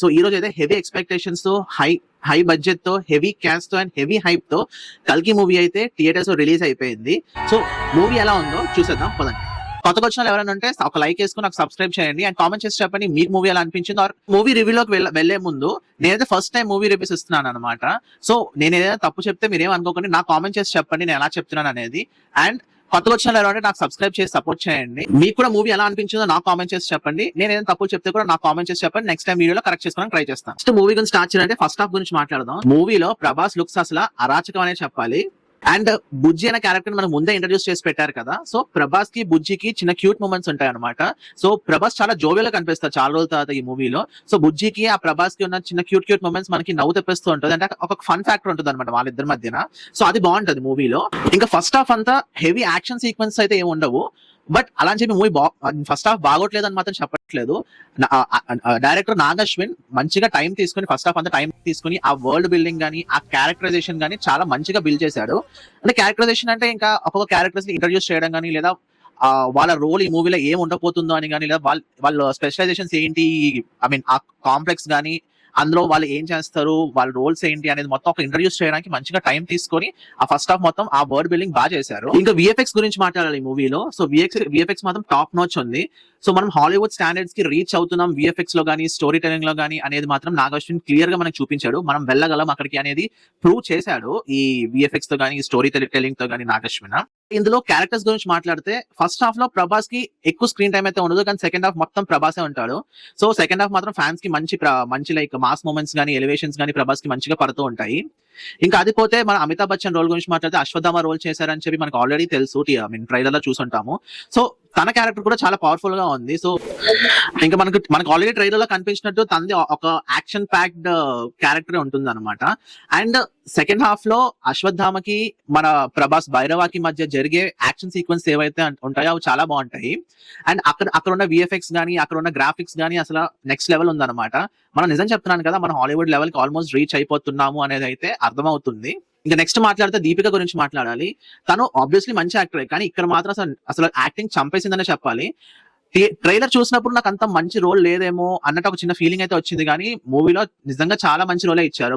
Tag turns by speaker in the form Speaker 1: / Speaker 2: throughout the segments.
Speaker 1: So ఈ రోజు అయితే హెవీ ఎక్స్పెక్టేషన్స్ తో హై బడ్జెట్ తో హెవీ క్యాస్ట్ తో అండ్ హెవీ హైప్ తో కల్కి మూవీ అయితే థియేటర్స్ లో రిలీజ్ అయిపోయింది. సో మూవీ ఎలా ఉందో చూసేద్దాం పదండి. కొత్తగా వచ్చిన వాళ్ళు ఎవరైనా ఉంటే ఒక లైక్ వేసుకుని నాకు సబ్స్క్రైబ్ చేయండి అండ్ కామెంట్ చేసి చెప్పండి మీకు మూవీ ఎలా అనిపించింది. ఆర్ మూవీ రివ్యూలోకి వెళ్లే ముందు నేనైతే ఫస్ట్ టైం మూవీ రివ్యూస్ ఇస్తున్నాను అనమాట. సో నేను ఏదైనా తప్పు చెప్తే మీరేం అనుకోకండి, నాకు కామెంట్ చేసి చెప్పండి నేను ఎలా చెప్తున్నాను అనేది. అండ్ కొత్తగా వచ్చిన వాళ్ళు ఎవరంటే నాకు సబ్స్క్రైబ్ చేసి సపోర్ట్ చేయండి. మీకు కూడా మూవీ ఎలా అనిపించిందో నాకు కామెంట్ చేసి చెప్పండి. నేను ఏదైనా తప్పులు చెప్తే కూడా నాకు కామెంట్ చేసి చెప్పండి. నెక్స్ట్ టైం వీడియోలో కరెక్ట్ చేసుకోవడానికి ట్రై చేస్తాను. ఫస్ట్ మూవీ గురించి స్టార్ట్ చేయాలంటే ఫస్ట్ హాఫ్ గురించి మాట్లాడదాం. మూవీలో ప్రభాస్ లుక్స్ అసలు అరాచకం అనే చెప్పాలి. అండ్ బుజ్జి అనే క్యారెక్టర్ మనం ముందే ఇంట్రడ్యూస్ చేసి పెట్టారు కదా. సో ప్రభాస్ కి బుజ్జికి చిన్న క్యూట్ మూమెంట్స్ ఉంటాయి అనమాట. సో ప్రభాస్ చాలా జోవియల్ గా కనిపిస్తారు చాలా రోజుల తర్వాత ఈ మూవీలో. సో బుజ్జికి ఆ ప్రభాస్ కి ఉన్న చిన్న క్యూట్ మూమెంట్స్ మనకి నవ్వు తెప్పిస్తూ ఉంటుంది. అంటే ఒక ఫన్ ఫ్యాక్టర్ ఉంటుంది అనమాట వాళ్ళిద్దరి మధ్యన. సో అది బాగుంటది మూవీలో. ఇంకా ఫస్ట్ హాఫ్ అంతా హెవీ యాక్షన్ సీక్వెన్స్ అయితే ఏమి ఉండవు. బట్ అలా అని చెప్పి మూవీ ఫస్ట్ హాఫ్ బాగోట్లేదు అని మాత్రం చెప్పట్లేదు. డైరెక్టర్ నాగశ్విన్ మంచిగా టైం తీసుకుని ఫస్ట్ హాఫ్ అంతా టైం తీసుకుని ఆ వరల్డ్ బిల్డింగ్ గానీ ఆ క్యారెక్టరైజేషన్ గానీ చాలా మంచిగా బిల్డ్ చేశాడు. అంటే క్యారెక్టరైజేషన్ అంటే ఇంకా ఒక్కొక్క క్యారెక్టర్స్ ని ఇంట్రడ్యూస్ చేయడం కానీ లేదా వాళ్ళ రోల్ ఈ మూవీలో ఏం ఉండబోతుందో అని కానీ లేదా వాళ్ళ స్పెషలైజేషన్స్ ఏంటి, ఐ మీన్ ఆ కాంప్లెక్స్ గానీ అందులో వాళ్ళు ఏం చేస్తారు, వాళ్ళ రోల్స్ ఏంటి అనేది మొత్తం ఒక ఇంట్రడ్యూస్ చేయడానికి మంచిగా టైం తీసుకొని ఆ ఫస్ట్ హాఫ్ మొత్తం ఆ వర్డ్ బిల్డింగ్ బాగా చేశారు. ఇంకా విఎఫ్ఎక్స్ గురించి మాట్లాడాలి ఈ మూవీలో. సో విఎఫ్ఎక్స్ మాత్రం టాప్ నాచ్ ఉంది. సో మనం హాలీవుడ్ స్టాండర్డ్స్ కి రీచ్ అవుతున్నాం విఎఫ్ఎక్స్ లో గానీ స్టోరీ టెలింగ్ లో గానీ అనేది మాత్రం నాగశ్విన్ క్లియర్ గా మనకు చూపించాడు. మనం వెళ్ళగలం అక్కడికి అనేది ప్రూవ్ చేశాడు ఈ విఎఫ్ఎక్స్ తో గానీ స్టోరీ టెలింగ్ తో గానీ నాగశ్విన్. ఇందులో క్యారెక్టర్స్ గురించి మాట్లాడితే ఫస్ట్ హాఫ్ లో ప్రభాస్ కి ఎక్కువ స్క్రీన్ టైం అయితే ఉండదు, కానీ సెకండ్ హాఫ్ మొత్తం ప్రభాసే ఉంటాడు. సో సెకండ్ హాఫ్ మాత్రం ఫ్యాన్స్ కి మంచి లైక్ మాస్ మూమెంట్స్ గానీ ఎలివేషన్స్ గానీ ప్రభాస్ కి మంచిగా పడుతూ ఉంటాయి. ఇంకా అది పోతే మన అమితాబ్ బచ్చన్ రోల్ గురించి మాట్లాడితే అశ్వత్థామ రోల్ చేశారని చెప్పి మనకు ఆల్రెడీ తెలుసు, ఐ మీన్ ట్రైలర్ లో చూసుంటాము. సో తన క్యారెక్టర్ కూడా చాలా పవర్ఫుల్ గా ఉంది. సో ఇంకా మనకు ఆల్రెడీ ట్రైలర్ లో కనిపించినట్టు తనది ఒక యాక్షన్ ప్యాక్డ్ క్యారెక్టర్ ఉంటుంది అనమాట. అండ్ సెకండ్ హాఫ్ లో అశ్వత్థామకి మన ప్రభాస్ భైరవాకి మధ్య జరిగే యాక్షన్ సీక్వెన్స్ ఏవైతే ఉంటాయో అవి చాలా బాగుంటాయి. అండ్ అక్కడ ఉన్న విఎఫ్ఎక్స్ గానీ అక్కడ ఉన్న గ్రాఫిక్స్ గానీ అసలు నెక్స్ట్ లెవెల్ ఉందన్నమాట. మనం నిజం చెప్తున్నాను కదా, మనం హాలీవుడ్ లెవెల్ కి ఆల్మోస్ట్ రీచ్ అయిపోతున్నాము అనేది అయితే అర్థమవుతుంది. ఇంకా నెక్స్ట్ మాట్లాడితే దీపిక గురించి మాట్లాడాలి. తను ఆబ్వియస్లీ మంచి యాక్టర్, కానీ ఇక్కడ మాత్రం అసలు యాక్టింగ్ చంపేసిందనే చెప్పాలి. ట్రైలర్ చూసినప్పుడు నాకు అంత మంచి రోల్ లేదేమో అన్నట్టు ఒక చిన్న ఫీలింగ్ అయితే వచ్చింది, కానీ మూవీలో నిజంగా చాలా మంచి రోలే ఇచ్చారు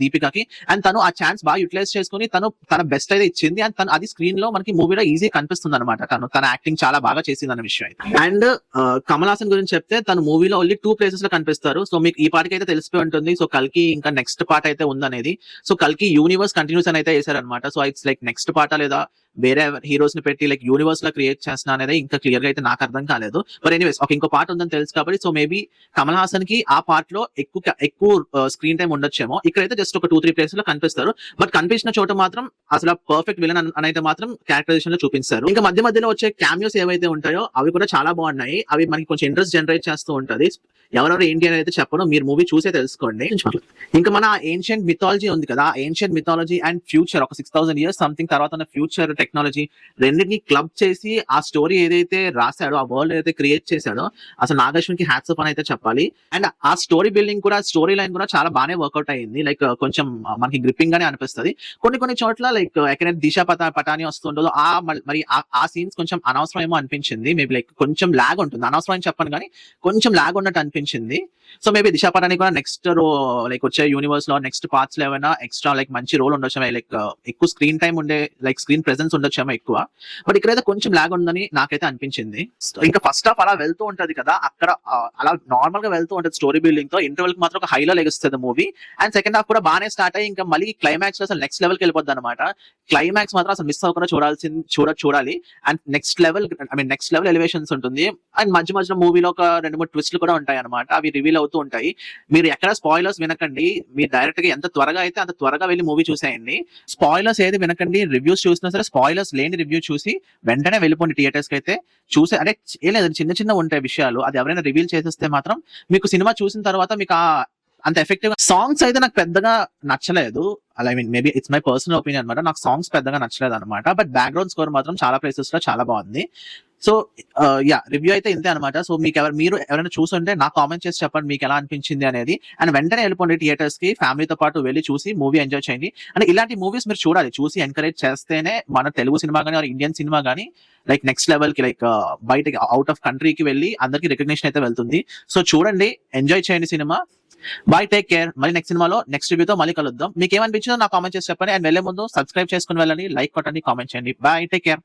Speaker 1: దీపికకి. అండ్ తను ఆ ఛాన్స్ బాగా యూటిలైజ్ చేసుకుని తన బెస్ట్ అయితే ఇచ్చింది. అండ్ తను అది స్క్రీన్ లో మనకి మూవీలో ఈజీ కనిపిస్తుంది అనమాట. తన యాక్టింగ్ చాలా బాగా చేసింది అన్న విషయం అయితే. అండ్ కమల్ హాసన్ గురించి చెప్తే తను మూవీలో ఓన్లీ 2 ప్లేసెస్ లో కనిపిస్తారు. సో మీకు ఈ పార్ట్కి అయితే తెలిసిపోయి ఉంటుంది. సో కల్కి ఇంకా నెక్స్ట్ పార్ట్ అయితే ఉందనేది. సో కల్కి యూనివర్స్ కంటిన్యూస్ అని అయితే చేశారనమాట. సో ఇట్స్ లైక్ నెక్స్ట్ పార్టా లేదా వేరే హీరోస్ ని పెట్టి లైక్ యూనివర్స్ లా క్రియేట్ చేస్తున్నా అనేది ఇంకా క్లియర్ గా అయితే నాకు అర్థం కాలేదు. బట్ ఎనీవేస్ ఇంకో పార్ట్ ఉందని తెలుసు కాబట్టి సో మేబీ కమల్ హాసన్ కి ఆ పార్ట్ లో ఎక్కువ స్క్రీన్ టైం ఉండొచ్చేమో. ఇక్కడైతే జస్ట్ ఒక 2-3 ప్లేసెస్ లో కనిపిస్తారు. బట్ కనిపించిన చోట మాత్రం అసలు పర్ఫెక్ట్ విలన్ అని అయితే మాత్రం క్యారెక్టరైజేషన్ లో చూపిస్తారు. ఇంకా మధ్యలో వచ్చే క్యామియోస్ ఏవైతే ఉంటాయో అవి కూడా చాలా బాగున్నాయి. అవి మనకి కొంచెం ఇంట్రెస్ట్ జనరేట్ చేస్తూ ఉంటది. ఎవరెవరు ఏంటి అని అయితే చెప్పను, మీరు మూవీ చూసే తెలుసుకోండి. ఇంకా మన ఏన్షియంట్ మిథాలజీ ఉంది కదా, ఏన్షియంట్ మిథాలజీ అండ్ ఫ్యూచర్ ఒక 6000 years సంథింగ్ తర్వాత ఉన్న ఫ్యూచర్ టెక్నాలజీ రెండింటిని క్లబ్ చేసి ఆ స్టోరీ ఏదైతే రాశాడో ఆ వరల్డ్ ఏదైతే క్రియేట్ చేశాడో అసలు నాగశ్విన్ కి హ్యాట్స్ ఆఫ్ అని అయితే చెప్పాలి. అండ్ ఆ స్టోరీ బిల్డింగ్ కూడా స్టోరీ లైన్ కూడా చాలా బాగానే వర్కౌట్ అయ్యింది. లైక్ కొంచెం మనకి గ్రిప్పింగ్ గానే అనిపిస్తుంది. కొన్ని చోట్ల లైక్ ఎక్కడైతే దిశ పటాని వస్తుండదో మరి ఆ సీన్స్ కొంచెం అనవసరం ఏమో అనిపించింది. మేబీ లైక్ కొంచెం లాగ్ ఉంటుంది, అనవసరం అని చెప్పను కానీ కొంచెం లాగ్ ఉన్నట్టు అనిపించింది. సో మేబీ దిశా పటాని కూడా నెక్స్ట్ లైక్ వచ్చే యూనివర్స్ లో నెక్స్ట్ పార్ట్స్ లో ఏమైనా ఎక్స్ట్రా లైక్ మంచి రోల్ ఉండొచ్చేమో, లైక్ ఎక్కువ స్క్రీన్ టైం ఉండే లైక్ స్క్రీన్ ప్రెసెన్స్ ఉండొచ్చేమో ఎక్కువ. బట్ ఇక్కడైతే కొంచెం లాగ్ ఉందని నాకైతే అనిపించింది. ఇంకా ఫస్ట్ హాఫ్ అలా వెళ్తూ ఉంటది కదా, అక్కడ అలా నార్మల్ గా వెళ్తూ ఉంటది స్టోరీ బిల్డింగ్ తో. ఇంటర్వెల్ కి మాత్రం ఒక హైలో లెగుస్తుంది మూవీ. అండ్ సెకండ్ హాఫ్ కూడా బాగానే స్టార్ట్ అయ్యి ఇంకా మళ్ళీ క్లైమాక్స్ లో అసలు నెక్స్ట్ లెవెల్ కి వెళ్ళిపోద్ది అనమాట. క్లైమాక్స్ మాత్రం అసలు మిస్ అవ్వకుండా చూడాలి. అండ్ నెక్స్ట్ లెవెల్ ఎలివేషన్స్ ఉంటుంది. అండ్ మధ్యలో మూవీలో ఒక 2-3 ట్విస్ట్లు కూడా ఉంటాయి అనమాట. అవి రివీల్ అవుతూ ఉంటాయి. మీరు ఎక్కడ స్పాయిలర్స్ వినకండి. మీరు డైరెక్ట్ గా ఎంత త్వరగా అయితే అంత త్వరగా వెళ్ళి మూవీ చూసేయండి. స్పాయిలర్స్ ఏది వినకండి. రివ్యూస్ చూసినా సరే స్పాయిలర్స్ లేని రివ్యూ చూసి వెంటనే వెళ్ళిపోండి థియేటర్స్ కి అయితే. చూసే అంటే ఏం లేదు, చిన్న ఉంటాయి విషయాలు, అది ఎవరైనా రివీల్ చేసేస్తే మాత్రం మీకు సినిమా చూసిన తర్వాత మీకు అంత ఎఫెక్టివ్. సాంగ్స్ అయితే నాకు పెద్దగా నచ్చలేదు. I mean maybe it's my personal opinion అనమాట. నాకు సాంగ్స్ పెద్దగా నచ్చలేదు అనమాట. బట్ బ్యాక్గ్రౌండ్ స్కోర్ మాత్రం చాలా ప్లేసెస్ లో చాలా బాగుంది. సో రివ్యూ అయితే ఇంతే అనమాట. సో మీరు ఎవరైనా చూసుంటే నాకు కామెంట్ చేసి చెప్పండి మీకు ఎలా అనిపించింది అనేది. అండ్ వెంటనే వెళ్ళిపోండి థియేటర్స్ కి, ఫ్యామిలీతో పాటు వెళ్ళి చూసి మూవీ ఎంజాయ్ చేయండి. అండ్ ఇలాంటి మూవీస్ మీరు చూడాలి, చూసి ఎంకరేజ్ చేస్తేనే మన తెలుగు సినిమా కానీ ఇండియన్ సినిమా కానీ లైక్ నెక్స్ట్ లెవెల్ కి లైక్ బయటకి అవుట్ ఆఫ్ కంట్రీకి వెళ్ళి అందరికి రికగ్నిషన్ అయితే వెళ్తుంది. సో చూడండి, ఎంజాయ్ చేయండి సినిమా. Bye, take care. మళ్ళీ నెక్స్ట్ సినిమాలో నెక్స్ట్ రివ్యూతో మళ్ళీ కలుద్దాం. మీకు ఏమనిపించిందో నాకు కామెంట్ చేసి చెప్పండి. అండ్ వెళ్ళే ముందు సబ్స్క్రైబ్ చేసుకుని వెళ్ళండి, లైక్ కొట్టండి, కామెంట్ చేయండి. Bye, take care.